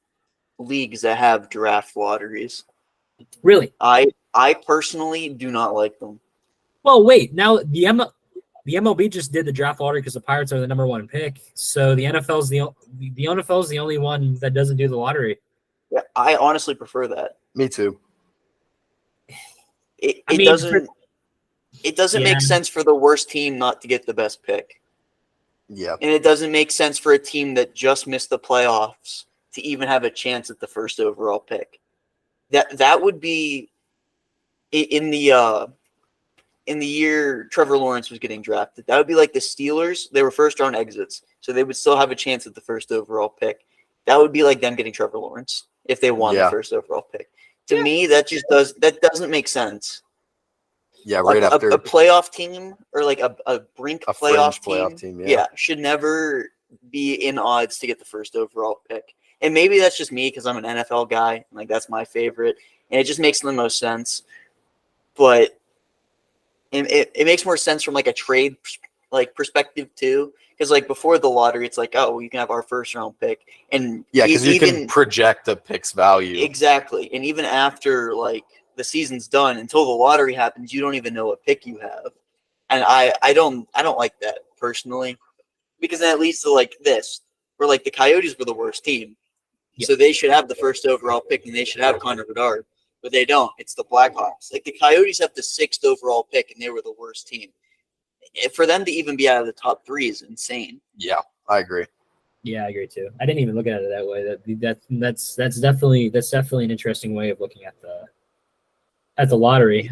[SPEAKER 3] leagues that have draft lotteries.
[SPEAKER 2] Really?
[SPEAKER 3] I personally do not like them.
[SPEAKER 2] Well, wait. Now the MLB just did the draft lottery because the Pirates are the number one pick. So the NFL's the NFL's the only one that doesn't do the lottery.
[SPEAKER 3] Yeah, I honestly prefer that.
[SPEAKER 1] Me too.
[SPEAKER 3] It
[SPEAKER 2] I mean,
[SPEAKER 3] doesn't make sense for the worst team not to get the best pick.
[SPEAKER 1] Yeah.
[SPEAKER 3] And it doesn't make sense for a team that just missed the playoffs to even have a chance at the first overall pick. That would be in the year Trevor Lawrence was getting drafted. That would be like the Steelers. They were first round exits, so they would still have a chance at the first overall pick. That would be like them getting Trevor Lawrence if they won the first overall pick. To me, that doesn't make sense.
[SPEAKER 1] Yeah, right
[SPEAKER 3] like
[SPEAKER 1] after
[SPEAKER 3] a playoff team or like a brink playoff team.
[SPEAKER 1] Yeah,
[SPEAKER 3] should never be in odds to get the first overall pick. And maybe that's just me because I'm an NFL guy. Like that's my favorite, and it just makes the most sense. But it makes more sense from like a trade like perspective too. Because like before the lottery, it's like, oh, well, you can have our first round pick, and
[SPEAKER 1] yeah, because you can project a pick's value
[SPEAKER 3] exactly. And even after like the season's done, until the lottery happens, you don't even know what pick you have. And I don't like that personally, because then it leads to like this, where like the Coyotes were the worst team, so they should have the first overall pick and they should have Connor Bedard, but they don't. It's the Blackhawks. Like the Coyotes have the 6th overall pick and they were the worst team. For them to even be out of the top 3 is insane.
[SPEAKER 1] Yeah, I agree.
[SPEAKER 2] Yeah, I agree too. I didn't even look at it that way. That's definitely an interesting way of looking at the lottery.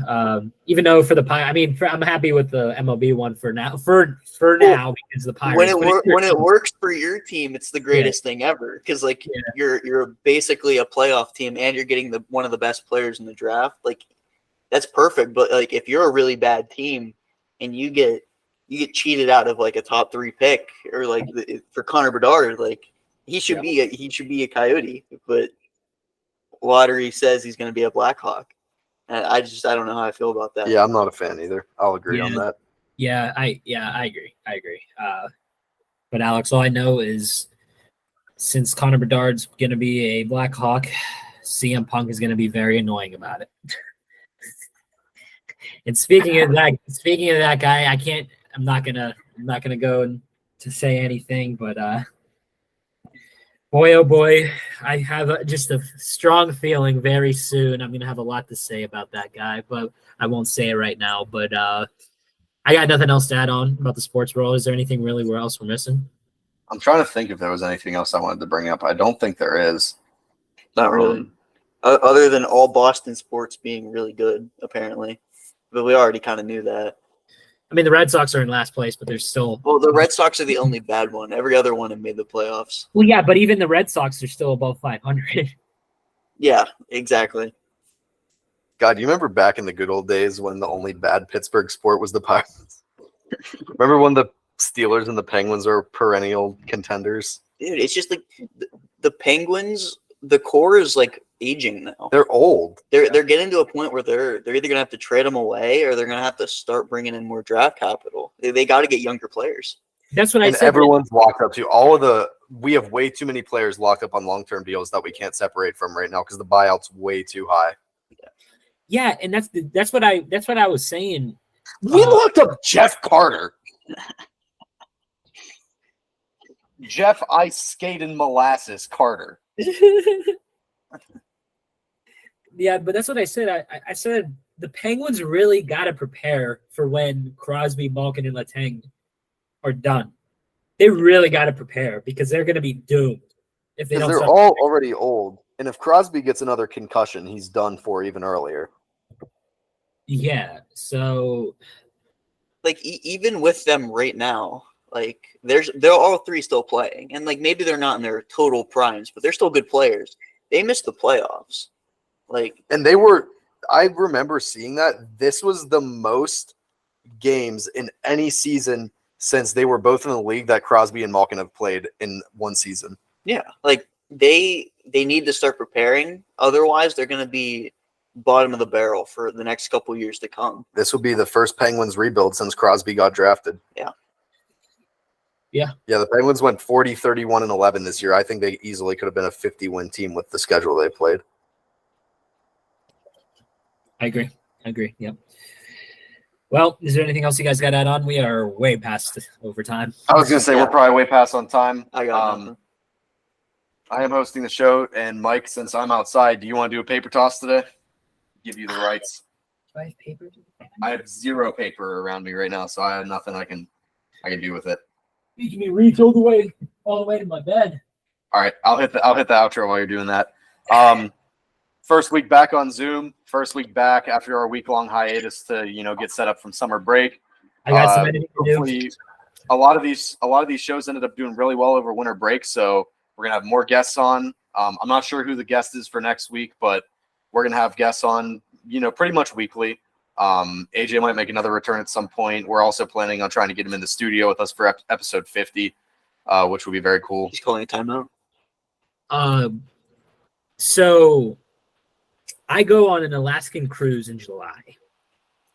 [SPEAKER 2] Even though for the Pirates, I mean, I'm happy with the MLB one for now. For now, because the Pirates.
[SPEAKER 3] When it works for your team, it's the greatest thing ever. Because like you're basically a playoff team, and you're getting one of the best players in the draft. Like that's perfect. But like if you're a really bad team and you get cheated out of like a top 3 pick, or like for Connor Bedard, like he should be a Coyote, but lottery says he's going to be a Blackhawk. I don't know how I feel about that.
[SPEAKER 1] Yeah, I'm not a fan either. I'll agree on that.
[SPEAKER 2] Yeah, I agree. But Alex, all I know is since Connor Bedard's going to be a Blackhawk, CM Punk is going to be very annoying about it. And speaking of that guy, I'm not gonna go and to say anything, but boy, oh boy, I have just a strong feeling very soon I'm going to have a lot to say about that guy, but I won't say it right now. But I got nothing else to add on about the sports world. Is there anything really else we're missing?
[SPEAKER 1] I'm trying to think if there was anything else I wanted to bring up. I don't think there is.
[SPEAKER 3] Not really. Other than all Boston sports being really good, apparently. But we already kind of knew that.
[SPEAKER 2] I mean, the Red Sox are in last place, but they're still...
[SPEAKER 3] Well, the Red Sox are the only bad one. Every other one have made the playoffs.
[SPEAKER 2] Well, yeah, but even the Red Sox are still above 500.
[SPEAKER 3] Yeah, exactly.
[SPEAKER 1] God, you remember back in the good old days when the only bad Pittsburgh sport was the Pirates? Remember when the Steelers and the Penguins were perennial contenders?
[SPEAKER 3] Dude, it's just like the Penguins, the core is like aging now.
[SPEAKER 1] They're old.
[SPEAKER 3] They're getting to a point where they're either going to have to trade them away or they're going to have to start bringing in more draft capital. They got to get younger players.
[SPEAKER 2] That's what I said.
[SPEAKER 1] Everyone's locked up to we have way too many players locked up on long-term deals that we can't separate from right now because the buyout's way too high.
[SPEAKER 2] Yeah, and that's what I was saying.
[SPEAKER 1] We locked up Jeff Carter. Jeff Ice Skating Molasses Carter.
[SPEAKER 2] Yeah, but that's what I said. I said the Penguins really got to prepare for when Crosby, Malkin, and Letang are done. They really got to prepare because they're going to be doomed if they don't.
[SPEAKER 1] They're all already old, and if Crosby gets another concussion, he's done for even earlier.
[SPEAKER 2] Yeah, so
[SPEAKER 3] like even with them right now, like they're all 3 still playing, and like maybe they're not in their total primes, but they're still good players. They missed the playoffs.
[SPEAKER 1] And I remember seeing that this was the most games in any season since they were both in the league that Crosby and Malkin have played in one season.
[SPEAKER 3] Yeah, like they need to start preparing. Otherwise, they're going to be bottom of the barrel for the next couple years to come.
[SPEAKER 1] This will be the first Penguins rebuild since Crosby got drafted.
[SPEAKER 2] Yeah.
[SPEAKER 1] Yeah, the Penguins went 40, 31, and 11 this year. I think they easily could have been a 50-win team with the schedule they played.
[SPEAKER 2] I agree. Yep. Well, is there anything else you guys got to add on? We are way past overtime.
[SPEAKER 1] I was going to say we're probably way past on time.
[SPEAKER 3] I got nothing.
[SPEAKER 1] I am hosting the show, and Mike, since I'm outside, do you want to do a paper toss today? Give you the rights.
[SPEAKER 2] Do I have paper?
[SPEAKER 1] I have zero paper around me right now, so I have nothing I can do with it.
[SPEAKER 2] Making me reach all the way to my bed.
[SPEAKER 1] All right, I'll hit the outro while you're doing that. First week back on Zoom. First week back after our week-long hiatus to get set up from summer break.
[SPEAKER 2] I got some editing to do.
[SPEAKER 1] A lot of these shows ended up doing really well over winter break, so we're gonna have more guests on. I'm not sure who the guest is for next week, but we're gonna have guests on, pretty much weekly. AJ might make another return at some point. We're also planning on trying to get him in the studio with us for episode 50, which would be very cool.
[SPEAKER 3] He's calling a timeout.
[SPEAKER 2] So I go on an Alaskan cruise in July.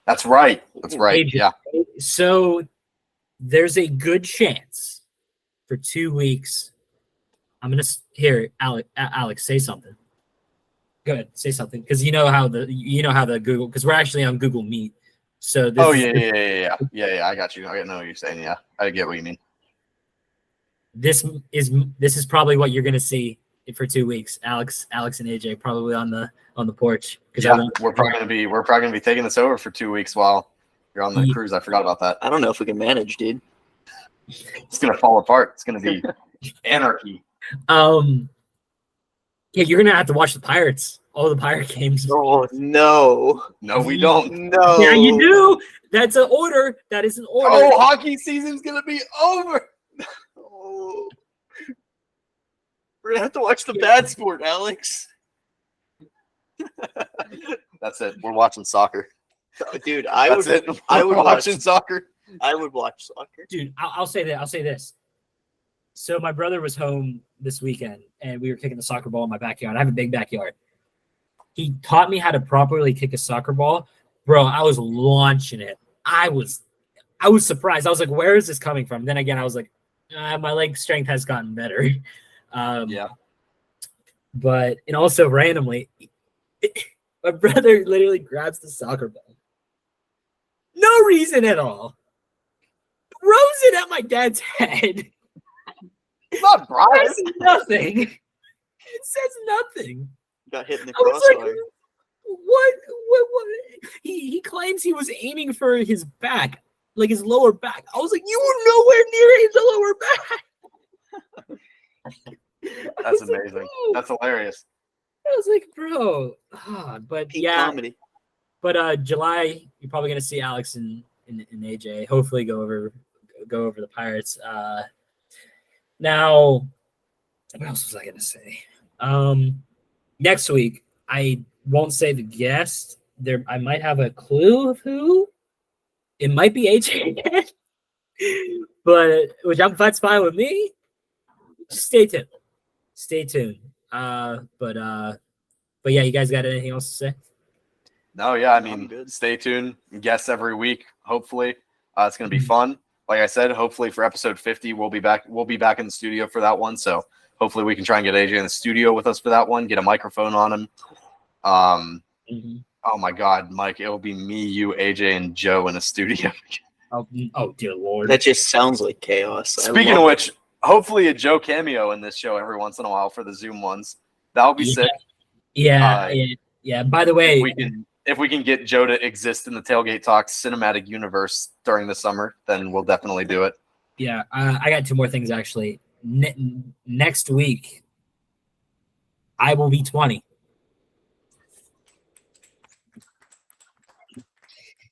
[SPEAKER 1] That's right.
[SPEAKER 2] AJ,
[SPEAKER 1] Yeah.
[SPEAKER 2] So there's a good chance for 2 weeks. I'm gonna hear Alex say something. Go ahead, say something, because you know how the Google, because we're actually on Google Meet. So this
[SPEAKER 1] yeah. I got you. I know what you're saying. Yeah, I get what you mean.
[SPEAKER 2] This is probably what you're gonna see for 2 weeks. Alex and AJ probably on the porch.
[SPEAKER 1] Yeah, we're probably gonna be taking this over for 2 weeks while you're on the cruise. I forgot about that.
[SPEAKER 3] I don't know if we can manage, dude.
[SPEAKER 1] It's gonna fall apart. It's gonna be anarchy.
[SPEAKER 2] Yeah, you're gonna have to watch the Pirates. All the Pirate games.
[SPEAKER 3] Oh no,
[SPEAKER 1] we don't.
[SPEAKER 3] No,
[SPEAKER 2] yeah, you do. That's an order. That is an order.
[SPEAKER 1] Oh, hockey season's gonna be over.
[SPEAKER 3] Oh. We're gonna have to watch the bad sport, Alex.
[SPEAKER 1] That's it. We're watching soccer.
[SPEAKER 3] Dude,
[SPEAKER 1] I would watch soccer.
[SPEAKER 3] I would watch soccer.
[SPEAKER 2] Dude, I'll say that. I'll say this. So my brother was home this weekend, and we were kicking the soccer ball in my backyard. I have a big backyard. He taught me how to properly kick a soccer ball. Bro, I was launching it. I was surprised. I was like, where is this coming from? Then again, I was like, my leg strength has gotten better.
[SPEAKER 1] Yeah.
[SPEAKER 2] But, and also randomly, my brother literally grabs the soccer ball. No reason at all. Throws it at my dad's head.
[SPEAKER 1] It's not Bryce.
[SPEAKER 2] It says nothing. It says nothing.
[SPEAKER 3] Got hit in the
[SPEAKER 2] I was
[SPEAKER 3] crossfire.
[SPEAKER 2] like, what? He claims he was aiming for his back, like his lower back. I was like, you were nowhere near his lower back.
[SPEAKER 1] That's amazing. That's hilarious.
[SPEAKER 2] I was like, bro. But
[SPEAKER 3] Peak
[SPEAKER 2] yeah.
[SPEAKER 3] comedy.
[SPEAKER 2] But July, you're probably gonna see Alex and AJ. Hopefully, go over the Pirates. Now, what else was I gonna say? Next week, I won't say the guest. I might have a clue of who. It might be AJ again, but that's fine with me. Stay tuned. But yeah, you guys got anything else to say?
[SPEAKER 1] No, yeah, I mean, stay tuned. Guests every week. Hopefully, it's going to be fun. Like I said, hopefully for episode 50, we'll be back. We'll be back in the studio for that one. So hopefully we can try and get AJ in the studio with us for that one. Get a microphone on him. Oh my God, Mike! It'll be me, you, AJ, and Joe in a studio.
[SPEAKER 2] Oh dear Lord!
[SPEAKER 3] That just sounds like chaos.
[SPEAKER 1] Speaking of which, hopefully a Joe cameo in this show every once in a while for the Zoom ones. That'll be sick.
[SPEAKER 2] Yeah. By the way,
[SPEAKER 1] if we can get Joe to exist in the Tailgate Talks cinematic universe during the summer, then we'll definitely do it.
[SPEAKER 2] Yeah, I got two more things actually. Next week, I will be 20.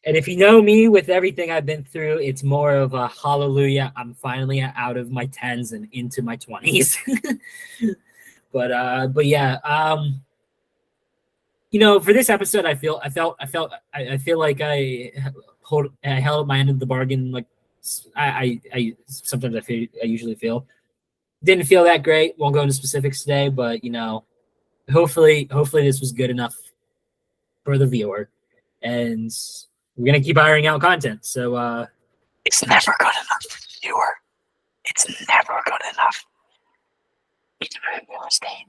[SPEAKER 2] And if you know me, with everything I've been through, it's more of a hallelujah. I'm finally out of my 10s and into my 20s. But yeah, for this episode, I feel like I held my end of the bargain. Like I sometimes I usually feel. Didn't feel that great. Won't go into specifics today, but hopefully this was good enough for the viewer, and we're gonna keep ironing out content. So
[SPEAKER 3] It's never good enough for the viewer. It's never good enough. It's real estate.